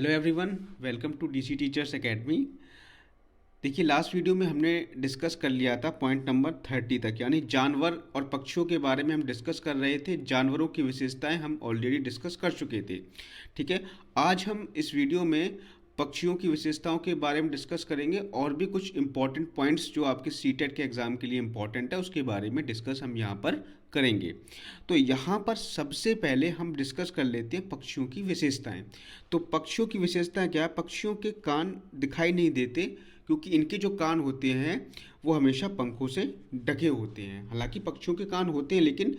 Hello everyone, welcome to DC teachers academy. देखिए, last video में हमने डिस्कस कर लिया था पॉइंट नंबर 30 तक, यानी जानवर और पक्षियों के बारे में हम डिस्कस कर रहे थे। जानवरों की विशेषताएं हम ऑलरेडी डिस्कस कर चुके थे। ठीक है, आज हम इस वीडियो में पक्षियों की विशेषताओं के बारे में डिस्कस करेंगे और भी कुछ इंपॉर्टेंट पॉइंट्स जो आपके सीटेट के एग्ज़ाम के लिए इंपॉर्टेंट है उसके बारे में डिस्कस हम यहाँ पर करेंगे। तो यहाँ पर सबसे पहले हम डिस्कस कर लेते हैं पक्षियों की विशेषताएं। तो पक्षियों की विशेषताएं क्या है? पक्षियों के कान दिखाई नहीं देते क्योंकि इनके जो कान होते हैं वो हमेशा पंखों से ढके होते हैं। हालांकि पक्षियों के कान होते हैं लेकिन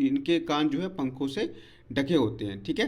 इनके कान जो है पंखों से ढके होते हैं। ठीक है,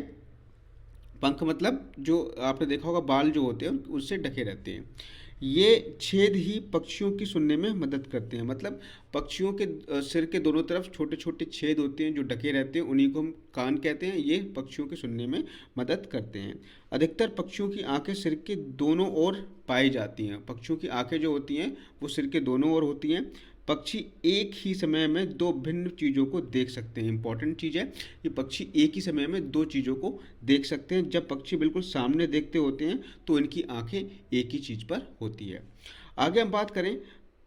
पंख मतलब जो आपने देखा होगा बाल जो होते हैं उससे ढके रहते हैं। ये छेद ही पक्षियों की सुनने में मदद करते हैं। मतलब पक्षियों के सिर के दोनों तरफ छोटे छोटे छेद होते हैं जो ढके रहते हैं, उन्हीं को हम कान कहते हैं। ये पक्षियों के सुनने में मदद करते हैं। अधिकतर पक्षियों की आंखें सिर के दोनों ओर पाई जाती हैं। पक्षियों की आंखें जो होती हैं वो सिर के दोनों ओर होती हैं। पक्षी एक ही समय में दो भिन्न चीज़ों को देख सकते हैं। इंपॉर्टेंट चीज़ है कि पक्षी एक ही समय में दो चीज़ों को देख सकते हैं। जब पक्षी बिल्कुल सामने देखते होते हैं तो इनकी आंखें एक ही चीज़ पर होती है। आगे हम बात करें,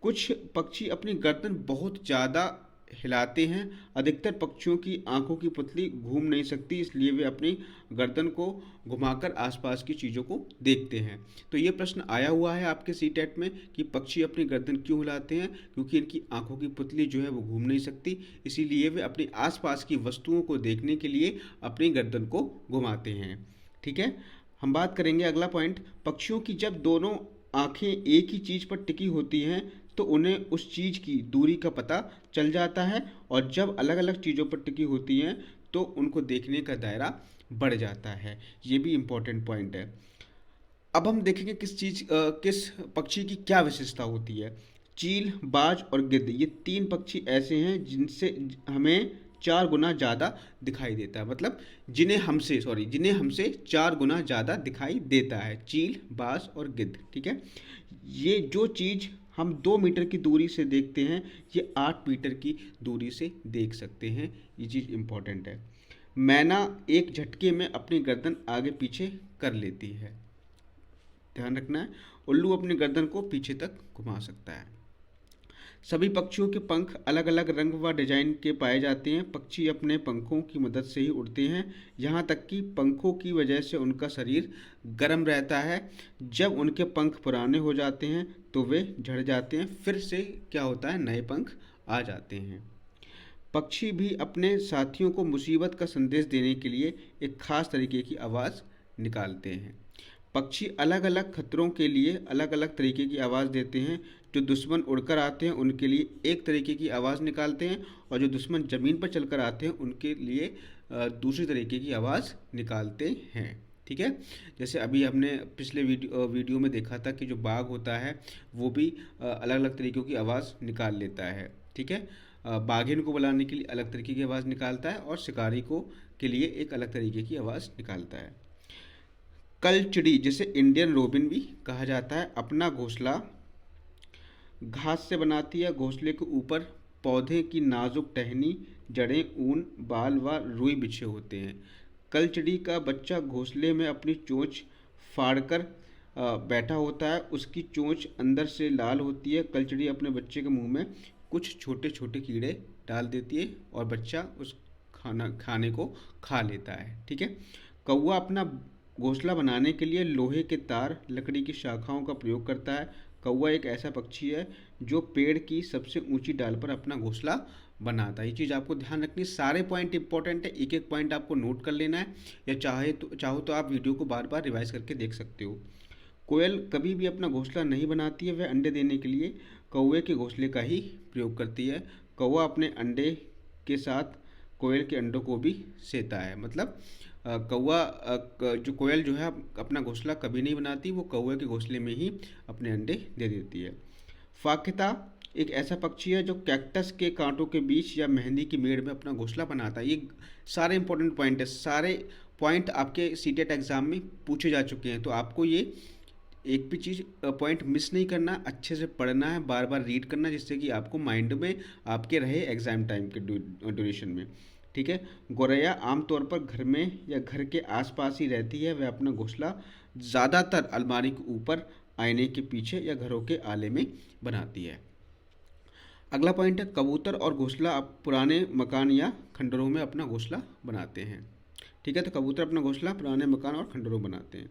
कुछ पक्षी अपनी गर्दन बहुत ज़्यादा हिलाते हैं। अधिकतर पक्षियों की आंखों की पुतली घूम नहीं सकती, इसलिए वे अपनी गर्दन को घुमाकर आसपास की चीज़ों को देखते हैं। तो ये प्रश्न आया हुआ है आपके सीटेट में कि पक्षी अपनी गर्दन क्यों हिलाते हैं? क्योंकि इनकी आंखों की पुतली जो है वो घूम नहीं सकती, इसीलिए वे अपनी आसपास की वस्तुओं को देखने के लिए अपनी गर्दन को घुमाते हैं। ठीक है, हम बात करेंगे अगला पॉइंट। पक्षियों की जब दोनों आंखें एक ही चीज़ पर टिकी होती हैं तो उन्हें उस चीज़ की दूरी का पता चल जाता है, और जब अलग अलग चीज़ों पर टिकी होती हैं तो उनको देखने का दायरा बढ़ जाता है। ये भी इम्पोर्टेंट पॉइंट है। अब हम देखेंगे किस पक्षी की क्या विशेषता होती है। चील, बाज और गिद्ध, ये तीन पक्षी ऐसे हैं जिनसे हमें 4 गुना ज़्यादा दिखाई देता है। मतलब जिन्हें हमसे 4 गुना ज़्यादा दिखाई देता है। चील, बाज और गिद्ध। ठीक है, ये जो चीज़ हम 2 मीटर की दूरी से देखते हैं ये 8 मीटर की दूरी से देख सकते हैं। ये चीज़ इम्पोर्टेंट है। मैना एक झटके में अपनी गर्दन आगे पीछे कर लेती है, ध्यान रखना है। उल्लू अपनी गर्दन को पीछे तक घुमा सकता है। सभी पक्षियों के पंख अलग अलग रंग व डिजाइन के पाए जाते हैं। पक्षी अपने पंखों की मदद से ही उड़ते हैं, यहाँ तक कि पंखों की वजह से उनका शरीर गर्म रहता है। जब उनके पंख पुराने हो जाते हैं तो वे झड़ जाते हैं, फिर से क्या होता है, नए पंख आ जाते हैं। पक्षी भी अपने साथियों को मुसीबत का संदेश देने के लिए एक खास तरीके की आवाज़ निकालते हैं। पक्षी अलग अलग खतरों के लिए अलग अलग तरीके की आवाज़ देते हैं। जो दुश्मन उड़कर आते हैं उनके लिए एक तरीके की आवाज़ निकालते हैं, और जो दुश्मन ज़मीन पर चलकर आते हैं उनके लिए दूसरी तरीके की आवाज़ निकालते हैं। ठीक है, जैसे अभी हमने पिछले वीडियो में देखा था कि जो बाघ होता है वो भी अलग अलग तरीक़ों की आवाज़ निकाल लेता है। ठीक है, बाघिन को बुलाने के लिए अलग तरीके की आवाज़ निकालता है और शिकारी को के लिए एक अलग तरीके की आवाज़ निकालता है। कलचिड़ी, जिसे इंडियन रोबिन भी कहा जाता है, अपना घोंसला घास से बनाती है। घोंसले के ऊपर पौधे की नाजुक टहनी, जड़ें, ऊन, बाल व रुई बिछे होते हैं। कलचिड़ी का बच्चा घोंसले में अपनी चोंच फाड़कर बैठा होता है। उसकी चोंच अंदर से लाल होती है। कलचिड़ी अपने बच्चे के मुंह में कुछ छोटे छोटे कीड़े डाल देती है और बच्चा उस खाने को खा लेता है। ठीक है, कौवा अपना घोंसला बनाने के लिए लोहे के तार, लकड़ी की शाखाओं का प्रयोग करता है। कौवा एक ऐसा पक्षी है जो पेड़ की सबसे ऊंची डाल पर अपना घोंसला बनाता है। ये चीज़ आपको ध्यान रखनी है। सारे पॉइंट इंपॉर्टेंट है, एक एक पॉइंट आपको नोट कर लेना है, या चाहो तो आप वीडियो को बार बार रिवाइज करके देख सकते हो। कोयल कभी भी अपना घोंसला नहीं बनाती है, वह अंडे देने के लिए कौवे के घोंसले का ही प्रयोग करती है। कौवा अपने अंडे के साथ कोयल के अंडों को भी सेता है। मतलब जो कोयल जो है अपना घोंसला कभी नहीं बनाती, वो कौवे के घोंसले में ही अपने अंडे दे देती है। फाख्ता एक ऐसा पक्षी है जो कैक्टस के कांटों के बीच या मेहंदी की मेड़ में अपना घोंसला बनाता है। ये सारे इंपॉर्टेंट पॉइंट है। सारे पॉइंट आपके सीटेट एग्जाम में पूछे जा चुके हैं, तो आपको ये एक भी चीज़ पॉइंट मिस नहीं करना, अच्छे से पढ़ना है, बार बार रीड करना, जिससे कि आपको माइंड में आपके रहे एग्ज़ाम टाइम के ड्यूरेशन में। ठीक है। गौरैया आमतौर पर घर में या घर के आसपास ही रहती है। वह अपना घोंसला ज़्यादातर अलमारी के ऊपर, आईने के पीछे या घरों के आले में बनाती है। अगला पॉइंट है, कबूतर और घोंसला आप पुराने मकान या खंडरों में अपना घोंसला बनाते हैं। ठीक है, तो कबूतर अपना घोंसला पुराने मकान और खंडरों बनाते हैं।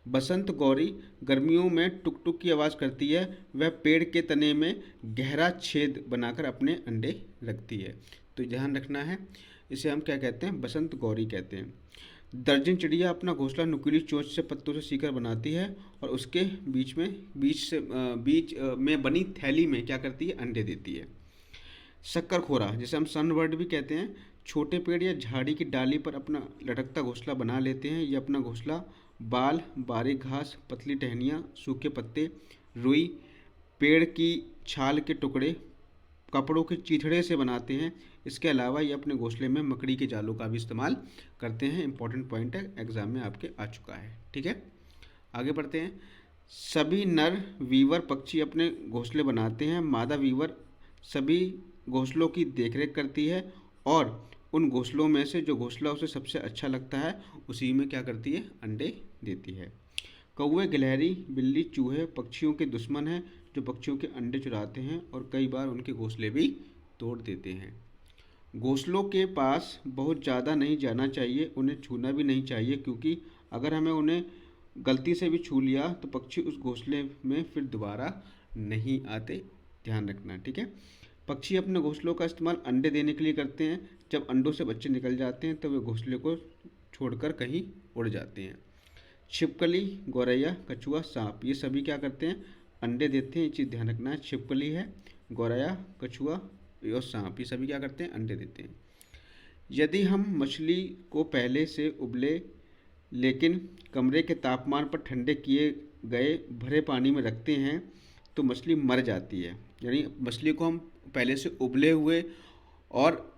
बसंत गौरी गर्मियों में टुक टुक की आवाज़ करती है। वह पेड़ के तने में गहरा छेद बनाकर अपने अंडे रखती है। तो ध्यान रखना है, इसे हम क्या कहते हैं, बसंत गौरी कहते हैं। दर्जन चिड़िया अपना घोंसला नुकीली चोंच से पत्तों से सीकर बनाती है और उसके बीच में बनी थैली में क्या करती है, अंडे देती है। शक्करखोरा, जिसे हम सनबर्ड भी कहते हैं, छोटे पेड़ या झाड़ी की डाली पर अपना लटकता घोंसला बना लेते हैं। ये अपना घोंसला बाल, बारीक घास, पतली टहनियाँ, सूखे पत्ते, रुई, पेड़ की छाल के टुकड़े, कपड़ों के चीथड़े से बनाते हैं। इसके अलावा ये अपने घोंसले में मकड़ी के जालों का भी इस्तेमाल करते हैं। इंपॉर्टेंट पॉइंट है, एग्जाम में आपके आ चुका है। ठीक है, आगे बढ़ते हैं। सभी नर वीवर पक्षी अपने घोंसले बनाते हैं। मादा वीवर सभी घोंसलों की देखरेख करती है और उन घोंसलों में से जो घोंसला उसे सबसे अच्छा लगता है उसी में क्या करती है, अंडे देती है। कौवे, गिलहरी, बिल्ली, चूहे पक्षियों के दुश्मन हैं जो पक्षियों के अंडे चुराते हैं और कई बार उनके घोंसले भी तोड़ देते हैं। घोंसलों के पास बहुत ज़्यादा नहीं जाना चाहिए, उन्हें छूना भी नहीं चाहिए, क्योंकि अगर हमें उन्हें गलती से भी छू लिया तो पक्षी उस घोंसले में फिर दोबारा नहीं आते। ध्यान रखना, ठीक है। पक्षी अपने घोंसलों का इस्तेमाल अंडे देने के लिए करते हैं। जब अंडों से बच्चे निकल जाते हैं तो वे घोंसले को छोड़कर कहीं उड़ जाते हैं। छिपकली, गौरैया, कछुआ, सांप, ये सभी क्या करते हैं, अंडे देते हैं। ये चीज़ ध्यान रखना है। छिपकली है, गौरैया, कछुआ और सांप, ये सभी क्या करते हैं, अंडे देते हैं। यदि हम मछली को पहले से उबले लेकिन कमरे के तापमान पर ठंडे किए गए भरे पानी में रखते हैं तो मछली मर जाती है। यानी मछली को हम पहले से उबले हुए और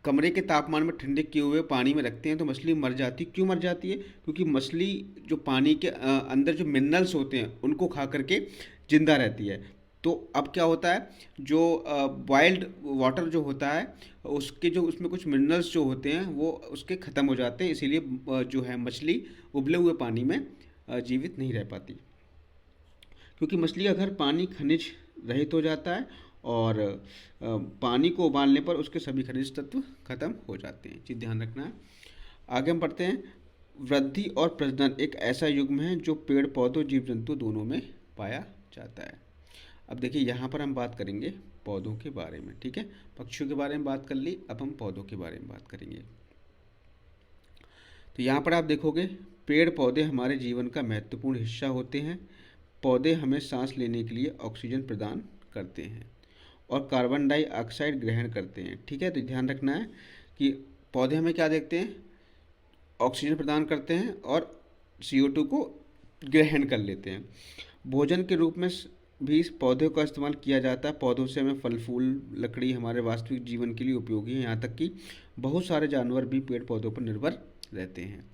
कमरे के तापमान में ठंडे किए हुए पानी में रखते हैं तो मछली मर जाती। क्यों मर जाती है? क्योंकि मछली जो पानी के अंदर जो मिनरल्स होते हैं उनको खा करके जिंदा रहती है। तो अब क्या होता है, जो बॉइल्ड वाटर जो होता है उसके जो उसमें कुछ मिनरल्स जो होते हैं वो उसके ख़त्म हो जाते हैं, इसीलिए जो है मछली उबले हुए पानी में जीवित नहीं रह पाती। क्योंकि मछली का घर पानी खनिज रहित हो जाता है और पानी को उबालने पर उसके सभी खनिज तत्व खत्म हो जाते हैं। चीज़ ध्यान रखना है। आगे हम पढ़ते हैं। वृद्धि और प्रजनन एक ऐसा युग्म है जो पेड़ पौधों जीव जंतु दोनों में पाया जाता है। अब देखिए यहाँ पर हम बात करेंगे पौधों के बारे में। ठीक है, पक्षियों के बारे में बात कर ली, अब हम पौधों के बारे में बात करेंगे। तो यहाँ पर आप देखोगे पेड़ पौधे हमारे जीवन का महत्वपूर्ण हिस्सा होते हैं। पौधे हमें सांस लेने के लिए ऑक्सीजन प्रदान करते हैं और कार्बन डाइऑक्साइड ग्रहण करते हैं। ठीक है, तो ध्यान रखना है कि पौधे हमें क्या देते हैं, ऑक्सीजन प्रदान करते हैं और CO2 को ग्रहण कर लेते हैं। भोजन के रूप में भी पौधों का इस्तेमाल किया जाता है। पौधों से हमें फल फूल लकड़ी हमारे वास्तविक जीवन के लिए उपयोगी है। यहाँ तक कि बहुत सारे जानवर भी पेड़ पौधों पर निर्भर रहते हैं।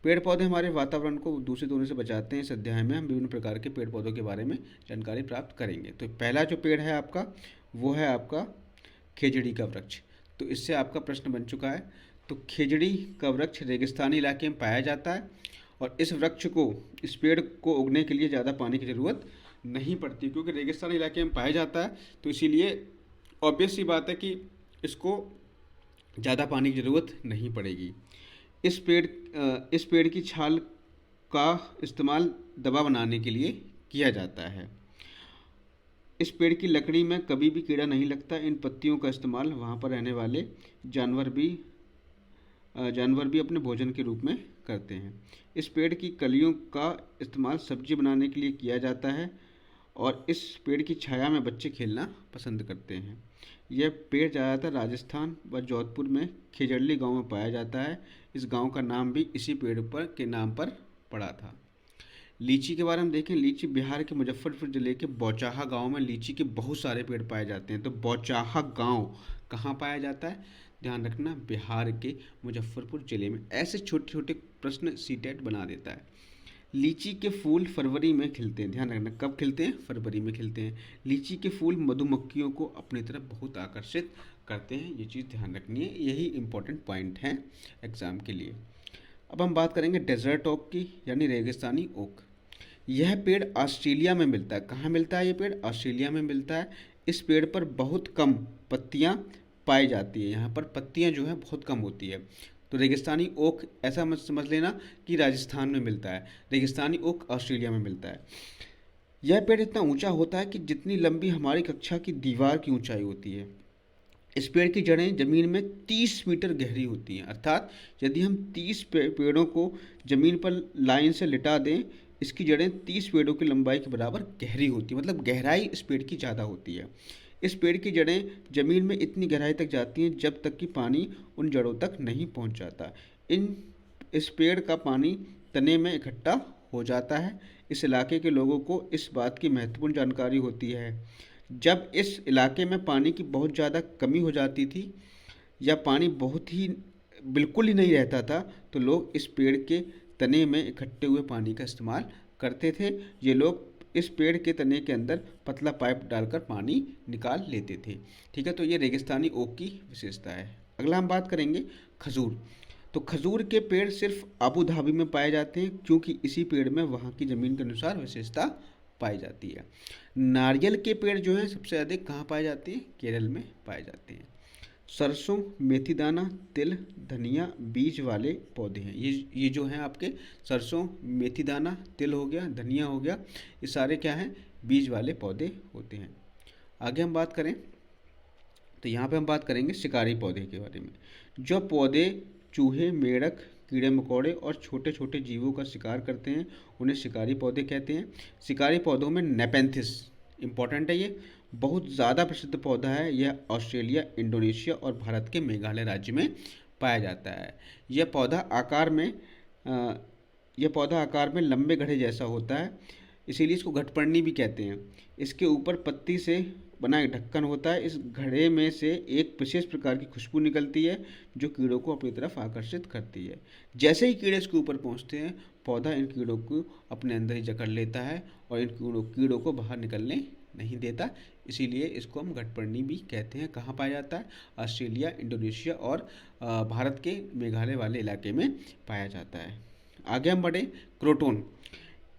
पेड़ पौधे हमारे वातावरण को दूषित होने से बचाते हैं। इस अध्याय में हम विभिन्न प्रकार के पेड़ पौधों के बारे में जानकारी प्राप्त करेंगे। तो पहला जो पेड़ है आपका वो है आपका खेजड़ी का वृक्ष। तो इससे आपका प्रश्न बन चुका है। तो खेजड़ी का वृक्ष रेगिस्तानी इलाके में पाया जाता है और इस पेड़ को उगने के लिए ज़्यादा पानी की ज़रूरत नहीं पड़ती, क्योंकि रेगिस्तानी इलाके में पाया जाता है। तो इसीलिए ऑब्वियस सी बात है कि इसको ज़्यादा पानी की ज़रूरत नहीं पड़ेगी। इस पेड़ की छाल का इस्तेमाल दवा बनाने के लिए किया जाता है। इस पेड़ की लकड़ी में कभी भी कीड़ा नहीं लगता। इन पत्तियों का इस्तेमाल वहाँ पर रहने वाले जानवर भी अपने भोजन के रूप में करते हैं। इस पेड़ की कलियों का इस्तेमाल सब्जी बनाने के लिए किया जाता है और इस पेड़ की छाया में बच्चे खेलना पसंद करते हैं। यह पेड़ ज़्यादातर राजस्थान व जोधपुर में खेजड़ली गांव में पाया जाता है। इस गांव का नाम भी इसी पेड़ के नाम पर पड़ा था। लीची के बारे में देखें। लीची बिहार के मुजफ्फरपुर जिले के बौचाहा गांव में लीची के बहुत सारे पेड़ पाए जाते हैं। तो बौचाहा गांव कहाँ पाया जाता है? ध्यान रखना, बिहार के मुजफ्फरपुर जिले में। ऐसे छोटे छोटे प्रश्न सीटेट बना देता है। लीची के फूल फरवरी में खिलते हैं। ध्यान रखना, कब खिलते हैं? फरवरी में खिलते हैं। लीची के फूल मधुमक्खियों को अपनी तरफ बहुत आकर्षित करते हैं, ये चीज़ ध्यान रखनी है, यही इम्पोर्टेंट पॉइंट हैं एग्ज़ाम के लिए। अब हम बात करेंगे डेजर्ट ओक की, यानी रेगिस्तानी ओक। यह पेड़ ऑस्ट्रेलिया में मिलता है। कहाँ मिलता है ये पेड़? ऑस्ट्रेलिया में मिलता है। इस पेड़ पर बहुत कम पत्तियाँ पाई जाती है, यहाँ पर पत्तियाँ जो है बहुत कम होती है। तो रेगिस्तानी ओक ऐसा मत समझ लेना कि राजस्थान में मिलता है, रेगिस्तानी ओक ऑस्ट्रेलिया में मिलता है। यह पेड़ इतना ऊंचा होता है कि जितनी लंबी हमारी कक्षा की दीवार की ऊंचाई होती है। इस पेड़ की जड़ें जमीन में 30 मीटर गहरी होती हैं, अर्थात यदि हम 30 पेड़ों को जमीन पर लाइन से लिटा दें, इसकी जड़ें 30 पेड़ों की लंबाई के बराबर गहरी होती है, मतलब गहराई इस पेड़ की ज़्यादा होती है। इस पेड़ की जड़ें जमीन में इतनी गहराई तक जाती हैं जब तक कि पानी उन जड़ों तक नहीं पहुंच जाता। इस पेड़ का पानी तने में इकट्ठा हो जाता है। इस इलाके के लोगों को इस बात की महत्वपूर्ण जानकारी होती है। जब इस इलाके में पानी की बहुत ज़्यादा कमी हो जाती थी या पानी बहुत ही बिल्कुल ही नहीं रहता था, तो लोग इस पेड़ के तने में इकट्ठे हुए पानी का इस्तेमाल करते थे। ये लोग इस पेड़ के तने के अंदर पतला पाइप डालकर पानी निकाल लेते थे। ठीक है, तो ये रेगिस्तानी ओक की विशेषता है। अगला हम बात करेंगे खजूर। तो खजूर के पेड़ सिर्फ अबू धाबी में पाए जाते हैं, क्योंकि इसी पेड़ में वहाँ की ज़मीन के अनुसार विशेषता पाई जाती है। नारियल के पेड़ जो हैं सबसे अधिक कहाँ पाए जाते हैं? केरल में पाए जाते हैं। सरसों, मेथी दाना, तिल, धनिया बीज वाले पौधे हैं। ये जो हैं आपके सरसों, मेथी दाना, तिल हो गया, धनिया हो गया, ये सारे क्या हैं? बीज वाले पौधे होते हैं। आगे हम बात करें तो यहाँ पे हम बात करेंगे शिकारी पौधे के बारे में। जो पौधे चूहे, मेढक, कीड़े मकोड़े और छोटे छोटे जीवों का शिकार करते हैं, उन्हें शिकारी पौधे कहते हैं। शिकारी पौधों में नेपेंथिस इम्पॉर्टेंट है, ये बहुत ज़्यादा प्रसिद्ध पौधा है। यह ऑस्ट्रेलिया, इंडोनेशिया और भारत के मेघालय राज्य में पाया जाता है। यह पौधा आकार में लंबे घड़े जैसा होता है, इसीलिए इसको घटपर्णी भी कहते हैं। इसके ऊपर पत्ती से बना एक ढक्कन होता है। इस घड़े में से एक विशेष प्रकार की खुशबू निकलती है जो कीड़ों को अपनी तरफ आकर्षित करती है। जैसे ही कीड़े इसके ऊपर पहुंचते हैं, पौधा इन कीड़ों को अपने अंदर ही जकड़ लेता है और इन कीड़ों को बाहर निकलने नहीं देता। इसीलिए इसको हम घटपर्णी भी कहते हैं। कहाँ पाया जाता है? ऑस्ट्रेलिया, इंडोनेशिया और भारत के मेघालय वाले इलाके में पाया जाता है। आगे हम बढ़े, क्रोटोन।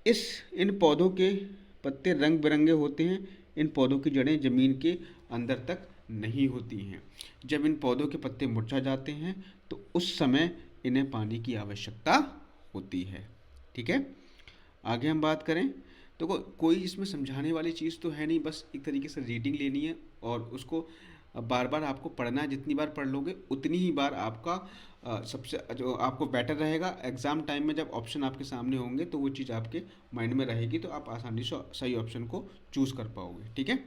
इन पौधों के पत्ते रंग बिरंगे होते हैं। इन पौधों की जड़ें जमीन के अंदर तक नहीं होती हैं। जब इन पौधों के पत्ते मुरझा जाते हैं तो उस समय इन्हें पानी की आवश्यकता होती है। ठीक है, आगे हम बात करें तो कोई इसमें समझाने वाली चीज़ तो है नहीं, बस एक तरीके से रीडिंग लेनी है और उसको बार बार आपको पढ़ना है। जितनी बार पढ़ लोगे उतनी ही बार आपका सबसे जो आपको बेटर रहेगा। एग्ज़ाम टाइम में जब ऑप्शन आपके सामने होंगे तो वो चीज़ आपके माइंड में रहेगी, तो आप आसानी से सही ऑप्शन को चूज़ कर पाओगे। ठीक है,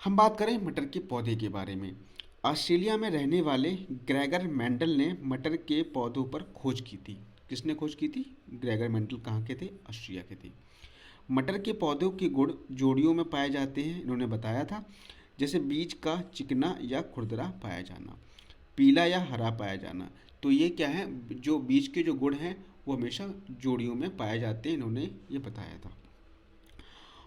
हम बात करें मटर के पौधे के बारे में। ऑस्ट्रेलिया में रहने वाले ग्रेगर मेंडल ने मटर के पौधों पर खोज की थी। किसने खोज की थी? Gregor Mendel. कहाँ के थे? ऑस्ट्रिया के थे। मटर के पौधों के गुण जोड़ियों में पाए जाते हैं, इन्होंने बताया था। जैसे बीज का चिकना या खुरदरा पाया जाना, पीला या हरा पाया जाना। तो ये क्या है? जो बीज के जो गुण हैं वो हमेशा जोड़ियों में पाए जाते हैं, इन्होंने ये बताया था।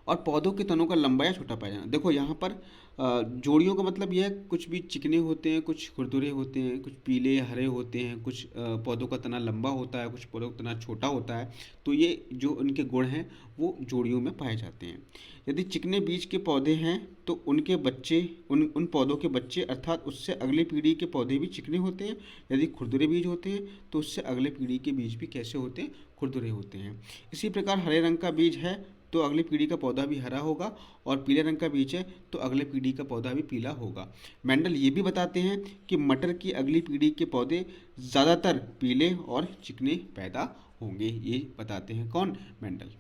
और पौधों के तनों का लंबा या छोटा पाया जाना। देखो यहाँ पर जोड़ियों का मतलब यह है, कुछ बीज चिकने होते हैं, कुछ खुरदुरे होते हैं, कुछ पीले हरे होते हैं, कुछ पौधों का तना लंबा होता है, कुछ पौधों का तना छोटा होता है। तो ये जो उनके गुण हैं वो जोड़ियों में पाए जाते हैं। यदि चिकने बीज के पौधे हैं तो उनके बच्चे उन पौधों के बच्चे अर्थात उससे अगली पीढ़ी के पौधे भी चिकने होते हैं। यदि खुरदुरे बीज होते हैं तो उससे अगले पीढ़ी के बीज भी कैसे होते हैं? खुरदुरे होते हैं। इसी प्रकार हरे रंग का बीज है तो अगली पीढ़ी का पौधा भी हरा होगा, और पीले रंग का बीज है तो अगले पीढ़ी का पौधा भी पीला होगा। मेंडल ये भी बताते हैं कि मटर की अगली पीढ़ी के पौधे ज़्यादातर पीले और चिकने पैदा होंगे, ये बताते हैं कौन? मेंडल।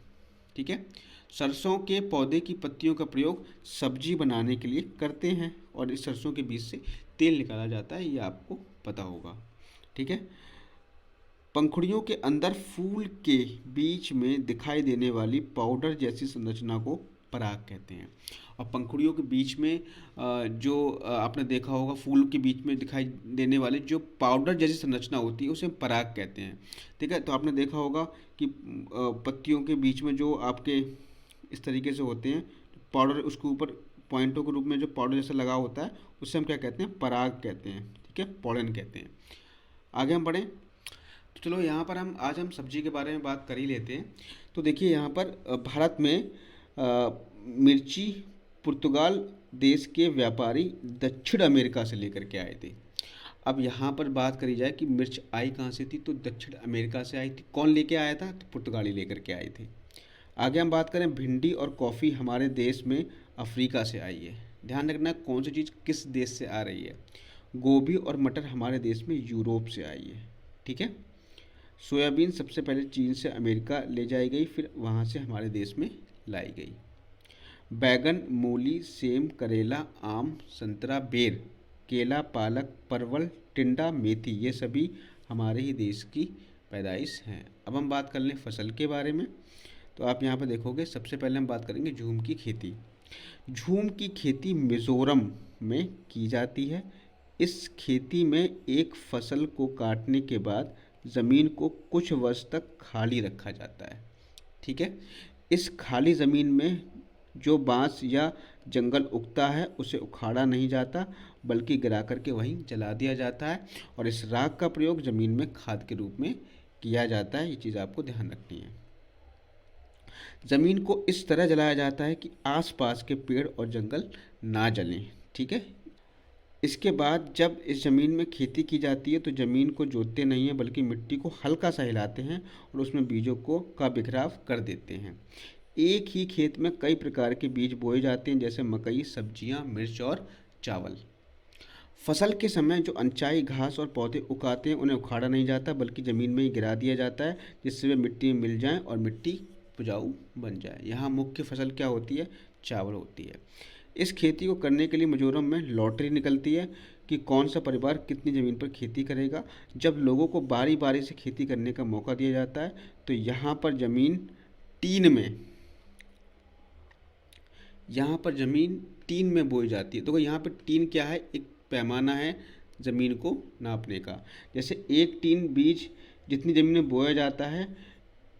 ठीक है, सरसों के पौधे की पत्तियों का प्रयोग सब्जी बनाने के लिए करते हैं और इस सरसों के बीज से तेल निकाला जाता है, ये आपको पता होगा। ठीक है, पंखुड़ियों के अंदर फूल के बीच में दिखाई देने वाली पाउडर जैसी संरचना को पराग कहते हैं। और पंखुड़ियों के बीच में जो आपने देखा होगा, फूल के बीच में दिखाई देने वाली जो पाउडर जैसी संरचना होती है उसे हम पराग कहते हैं। ठीक है, तो आपने देखा होगा कि पत्तियों के बीच में जो आपके इस तरीके से होते हैं पाउडर, उसके ऊपर पॉइंटों के रूप में जो पाउडर जैसा लगा होता है उससे हम क्या कहते हैं, पराग कहते हैं, ठीक है, पॉलन कहते हैं। आगे हम बढ़ें तो चलो यहाँ पर आज हम सब्जी के बारे में बात कर ही लेते हैं। तो देखिए यहाँ पर भारत में मिर्ची पुर्तगाल देश के व्यापारी दक्षिण अमेरिका से लेकर के आए थे। अब यहाँ पर बात करी जाए कि मिर्च आई कहाँ से थी, तो दक्षिण अमेरिका से आई थी। कौन लेके आया था, तो पुर्तगाली लेकर के आए थे। आगे हम बात करें, भिंडी और कॉफ़ी हमारे देश में अफ्रीका से आई है। ध्यान रखना कौन सी चीज़ किस देश से आ रही है। गोभी और मटर हमारे देश में यूरोप से आई है, ठीक है। सोयाबीन सबसे पहले चीन से अमेरिका ले जाई गई, फिर वहाँ से हमारे देश में लाई गई। बैगन, मूली, सेम, करेला, आम, संतरा, बेर, केला, पालक, परवल, टिंडा, मेथी, ये सभी हमारे ही देश की पैदाइश हैं। अब हम बात कर लें फसल के बारे में, तो आप यहाँ पर देखोगे सबसे पहले हम बात करेंगे झूम की खेती। झूम की खेती मिज़ोरम में की जाती है। इस खेती में एक फसल को काटने के बाद ज़मीन को कुछ वर्ष तक खाली रखा जाता है, ठीक है। इस खाली ज़मीन में जो बांस या जंगल उगता है उसे उखाड़ा नहीं जाता, बल्कि गिरा करके वहीं जला दिया जाता है, और इस राख का प्रयोग ज़मीन में खाद के रूप में किया जाता है। ये चीज़ आपको ध्यान रखनी है। ज़मीन को इस तरह जलाया जाता है कि आसपास के पेड़ और जंगल ना जलें, ठीक है। इसके बाद जब इस ज़मीन में खेती की जाती है तो ज़मीन को जोतते नहीं हैं, बल्कि मिट्टी को हल्का सा हिलाते हैं और उसमें बीजों का बिखराव कर देते हैं। एक ही खेत में कई प्रकार के बीज बोए जाते हैं, जैसे मकई, सब्जियां, मिर्च और चावल। फसल के समय जो अनचाही घास और पौधे उगाते हैं उन्हें उखाड़ा नहीं जाता, बल्कि ज़मीन में ही गिरा दिया जाता है, जिससे वे मिट्टी में मिल जाएं और मिट्टी उपजाऊ बन जाए। यहाँ मुख्य फसल क्या होती है, चावल होती है। इस खेती को करने के लिए मिजोरम में लॉटरी निकलती है कि कौन सा परिवार कितनी ज़मीन पर खेती करेगा। जब लोगों को बारी बारी से खेती करने का मौका दिया जाता है तो यहाँ पर ज़मीन टीन में बोई जाती है। तो यहाँ पर टीन क्या है, एक पैमाना है ज़मीन को नापने का। जैसे एक टीन बीज जितनी ज़मीन में बोया जाता है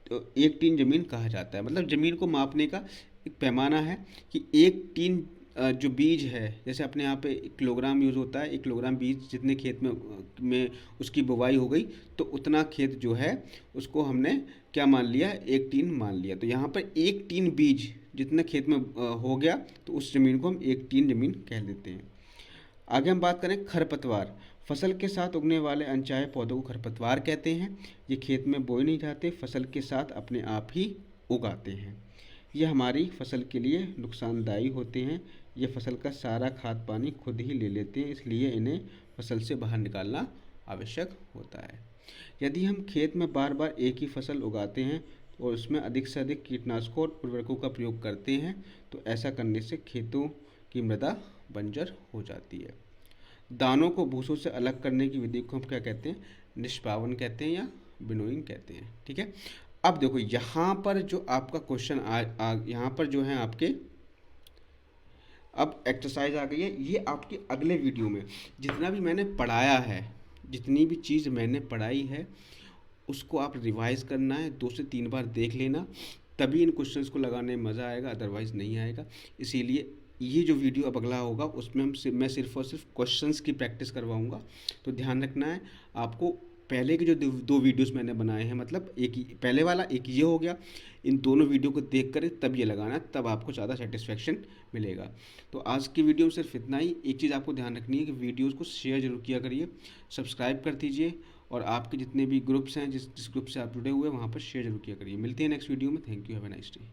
तो एक टीन ज़मीन कहा जाता है। मतलब ज़मीन को मापने का एक पैमाना है कि एक टीन जो बीज है, जैसे अपने यहाँ पे 1 किलोग्राम यूज़ होता है, 1 किलोग्राम बीज जितने खेत में उसकी बुवाई हो गई तो उतना खेत जो है उसको हमने क्या मान लिया, 1 टीन मान लिया। तो यहाँ पर 1 टीन बीज जितने खेत में हो गया तो उस ज़मीन को हम 1 टीन ज़मीन कह देते हैं। आगे हम बात करें खरपतवार। फसल के साथ उगने वाले अनचाहे पौधों को खरपतवार कहते हैं। ये खेत में बोए नहीं जाते, फसल के साथ अपने आप ही उगाते हैं। ये हमारी फसल के लिए नुकसानदायी होते हैं। ये फसल का सारा खाद पानी खुद ही ले लेते हैं, इसलिए इन्हें फसल से बाहर निकालना आवश्यक होता है। यदि हम खेत में बार बार एक ही फसल उगाते हैं और उसमें अधिक से अधिक कीटनाशकों और उर्वरकों का प्रयोग करते हैं तो ऐसा करने से खेतों की मृदा बंजर हो जाती है। दानों को भूसों से अलग करने की विधि को हम क्या कहते हैं, निष्पावन कहते हैं या विनोइंग कहते हैं, ठीक है। अब देखो यहाँ पर जो आपका क्वेश्चन यहाँ पर जो है आपके अब एक्सरसाइज आ गई है। ये आपके अगले वीडियो में जितना भी मैंने पढ़ाया है, जितनी भी चीज़ मैंने पढ़ाई है उसको आप रिवाइज़ करना है, 2 से 3 बार देख लेना, तभी इन क्वेश्चंस को लगाने में मज़ा आएगा, अदरवाइज़ नहीं आएगा। इसीलिए ये जो वीडियो अब अगला होगा उसमें मैं सिर्फ और सिर्फ क्वेश्चंस की प्रैक्टिस करवाऊँगा। तो ध्यान रखना है आपको। पहले के जो 2 वीडियोस मैंने बनाए हैं, मतलब एक ही पहले वाला एक ये हो गया, इन दोनों वीडियो को देख कर तब ये लगाना, तब आपको ज़्यादा सेटिस्फेक्शन मिलेगा। तो आज की वीडियो में सिर्फ इतना ही। एक चीज़ आपको ध्यान रखनी है कि वीडियोज़ को शेयर जरूर किया करिए, सब्सक्राइब कर दीजिए, और आपके जितने भी ग्रुप्स हैं जिस ग्रुप से आप जुड़े हुए हैं वहाँ पर शेयर जरूर किया करिए। मिलते हैं नेक्स्ट वीडियो में। Thank you, have a nice day.